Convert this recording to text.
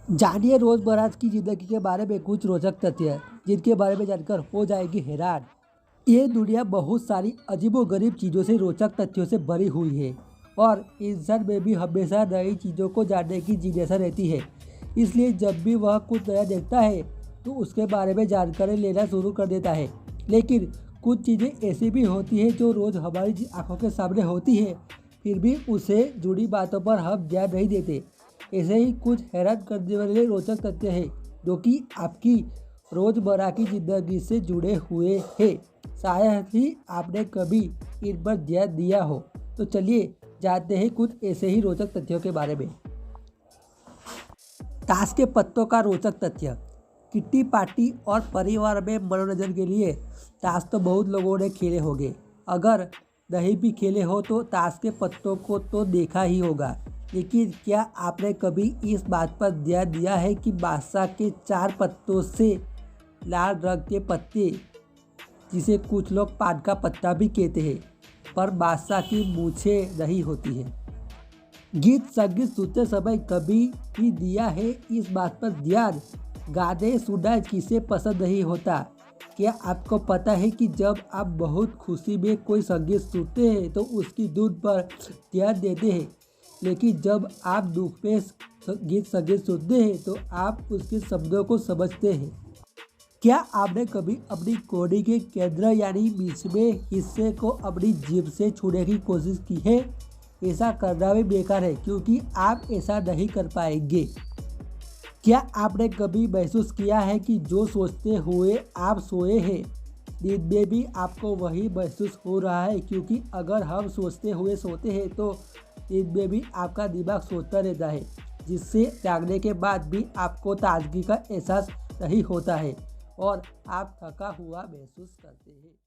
जानिए रोज़मर्रा की ज़िंदगी के बारे में कुछ रोचक तथ्य जिनके बारे में जानकर हो जाएगी हैरान। ये दुनिया बहुत सारी अजीबोगरीब चीज़ों से रोचक तथ्यों से भरी हुई है और इंसान में भी हमेशा नई चीज़ों को जानने की जिज्ञासा रहती है। इसलिए जब भी वह कुछ नया देखता है तो उसके बारे में जानकारी लेना शुरू कर देता है। लेकिन कुछ चीज़ें ऐसी भी होती हैं जो रोज़ हमारी आंखों के सामने होती है, फिर भी उससे जुड़ी बातों पर हम ध्यान नहीं देते। ऐसे ही कुछ हैरान करने वाले रोचक तथ्य हैं जो कि आपकी रोज़मर्रा की ज़िंदगी से जुड़े हुए हैं। शायद ही आपने कभी इन पर ध्यान दिया हो। तो चलिए जानते हैं कुछ ऐसे ही रोचक तथ्यों के बारे में। ताश के पत्तों का रोचक तथ्य। किट्टी पार्टी और परिवार में मनोरंजन के लिए ताश तो बहुत लोगों ने खेले होंगे। अगर नहीं भी खेले हो तो ताश के पत्तों को तो देखा ही होगा। लेकिन क्या आपने कभी इस बात पर ध्यान दिया है कि बादशाह के 4 पत्तों से लाल रंग के पत्ते, जिसे कुछ लोग पान का पत्ता भी कहते हैं, पर बादशाह की मूछें नहीं होती है। गीत संगीत सुनते समय कभी भी दिया है इस बात पर ध्यान? गाने सुनना किसे पसंद नहीं होता। क्या आपको पता है कि जब आप बहुत खुशी में कोई संगीत सुनते हैं तो उसकी धुन पर ध्यान देते हैं, लेकिन जब आप दुख में गीत संगीत सुनते हैं तो आप उसके शब्दों को समझते हैं। क्या आपने कभी अपनी कोहनी के केंद्र यानी निचले हिस्से को अपनी जीभ से छूने की कोशिश की है? ऐसा करना भी बेकार है क्योंकि आप ऐसा नहीं कर पाएंगे। क्या आपने कभी महसूस किया है कि जो सोचते हुए आप सोए हैं, नींद में भी आपको वही महसूस हो रहा है? क्योंकि अगर हम सोचते हुए सोते हैं तो नींद में भी आपका दिमाग सोचता रहता है, जिससे जागने के बाद भी आपको ताजगी का एहसास नहीं होता है और आप थका हुआ महसूस करते हैं।